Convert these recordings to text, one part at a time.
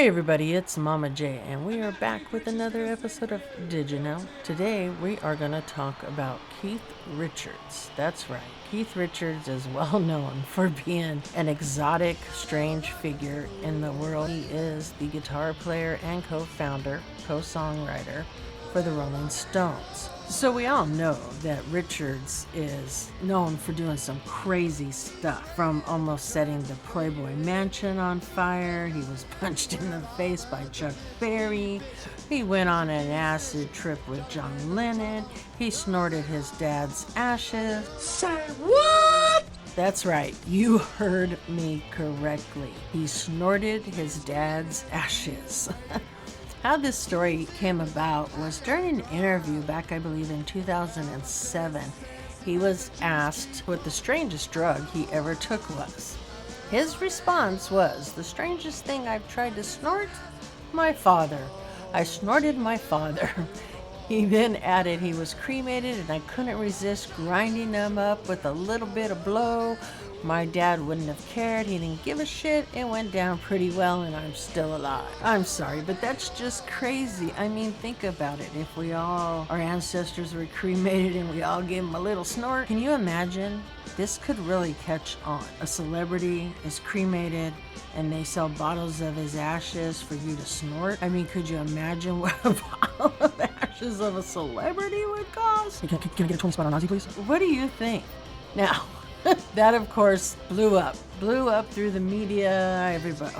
Hey everybody, it's Mama J, and we are back with another episode of Did You Know? Today we are going to talk about Keith Richards. That's right, Keith Richards is well known for being an exotic, strange figure in the world. He is the guitar player and co-founder, co-songwriter for the Rolling Stones. So we all know that Richards is known for doing some crazy stuff, from almost setting the Playboy Mansion on fire. He was punched in the face by Chuck Berry. He went on an acid trip with John Lennon. He snorted his dad's ashes. Say what? That's right, you heard me correctly. He snorted his dad's ashes. How this story came about was during an interview back, I believe, in 2007. He was asked what the strangest drug he ever took was. His response was, "The strangest thing I've tried to snort? My father. I snorted my father." He then added he was cremated and I couldn't resist grinding him up with a little bit of blow. My dad wouldn't have cared. He didn't give a shit. It went down pretty well and I'm still alive. I'm sorry, but that's just crazy. I mean, think about it. If our ancestors were cremated and we all gave them a little snort, can you imagine? This could really catch on. A celebrity is cremated and they sell bottles of his ashes for you to snort. I mean, could you imagine what a bottle of ashes of a celebrity would cost? Hey, can I get a 20 spot on Ozzy, please? What do you think? Now, that, of course, blew up through the media. Everybody,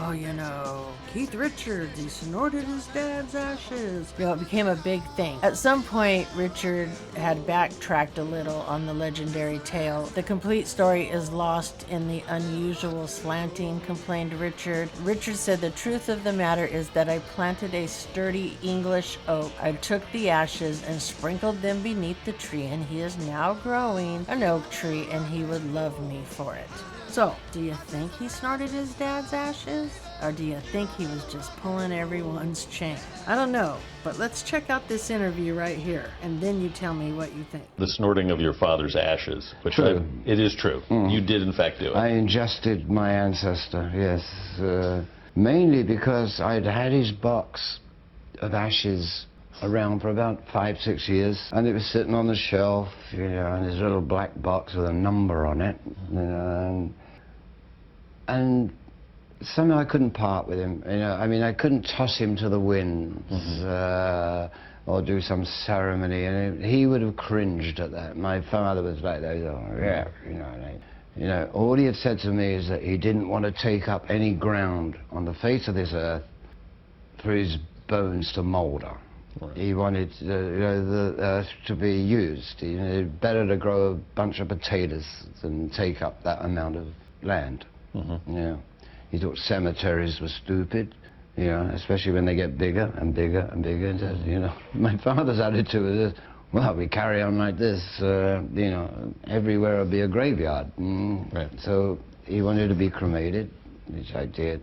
Keith Richards, he snorted his dad's ashes. It became a big thing. At some point, Richard had backtracked a little on the legendary tale. The complete story is lost in the unusual slanting, complained Richard. Richard said, "The truth of the matter is that I planted a sturdy English oak. I took the ashes and sprinkled them beneath the tree, and he is now growing an oak tree, and he would love me for it." So, do you think he snorted his dad's ashes? Or do you think he was just pulling everyone's chain? I don't know, but let's check out this interview right here, and then you tell me what you think. The snorting of your father's ashes, which True. it is true. You did, in fact, do it. I ingested my ancestor, yes. Mainly because I'd had his box of ashes around for about 5-6 years, and it was sitting on the shelf, in his little black box with a number on it, and somehow I couldn't part with him. I mean, I couldn't toss him to the winds or do some ceremony, and he would have cringed at that. My father was like that. All he had said to me is that he didn't want to take up any ground on the face of this earth for his bones to moulder. Right. He wanted the earth to be used. Better to grow a bunch of potatoes than take up that amount of land. He thought cemeteries were stupid, especially when they get bigger and bigger and bigger. My father's attitude was, well, we carry on like this, everywhere will be a graveyard. Right. So he wanted to be cremated, which I did.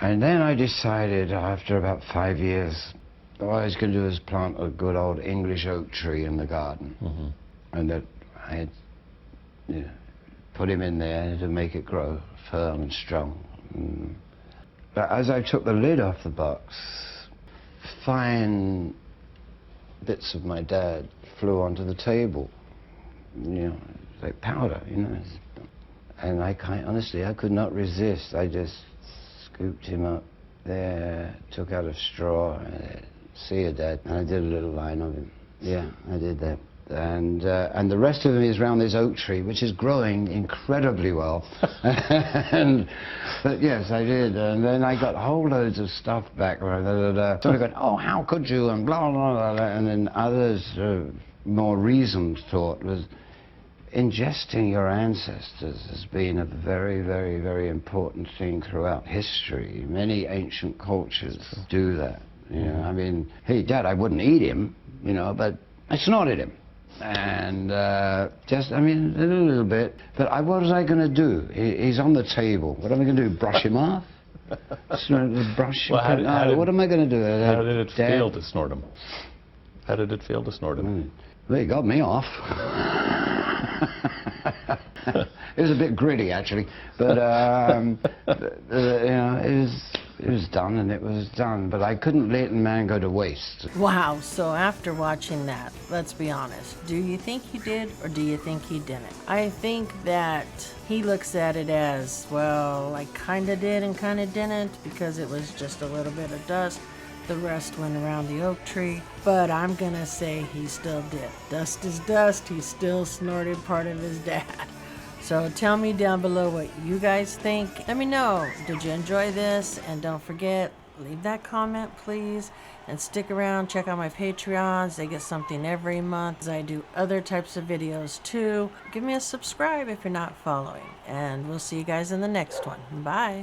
And then I decided, after about 5 years, all I was going to do is plant a good old English oak tree in the garden. And that I had put him in there to make it grow firm and strong. But as I took the lid off the box, fine bits of my dad flew onto the table, like powder, And honestly, I could not resist. I just scooped him up there, took out a straw, see you, Dad, and I did a little line of him. Yeah, I did that. And the rest of him is around this oak tree, which is growing incredibly well. But yes, I did. And then I got whole loads of stuff back. So I got, oh, how could you, and blah, blah, blah, blah. And then others, more reasoned thought was, ingesting your ancestors has been a very, very, very important thing throughout history. Many ancient cultures do that. I mean, hey, Dad, I wouldn't eat him, but I snorted him. And a little bit. But what was I going to do? He's on the table. What am I going to do, brush him off? Brush him? Well, what am I going to do? How did it feel to snort him? How did it feel to snort him? Well, he got me off. It was a bit gritty, actually, but it was it was done and it was done, but I couldn't let a man go to waste. Wow, so after watching that, let's be honest, do you think he did or do you think he didn't? I think that he looks at it as, well, I kind of did and kind of didn't because it was just a little bit of dust. The rest went around the oak tree, but I'm gonna say he still did. Dust is dust, he still snorted part of his dad. So tell me down below what you guys think. Let me know, did you enjoy this? And don't forget, leave that comment please, and stick around, check out my Patreons. They get something every month. I do other types of videos too. Give me a subscribe if you're not following, and we'll see you guys in the next one. Bye.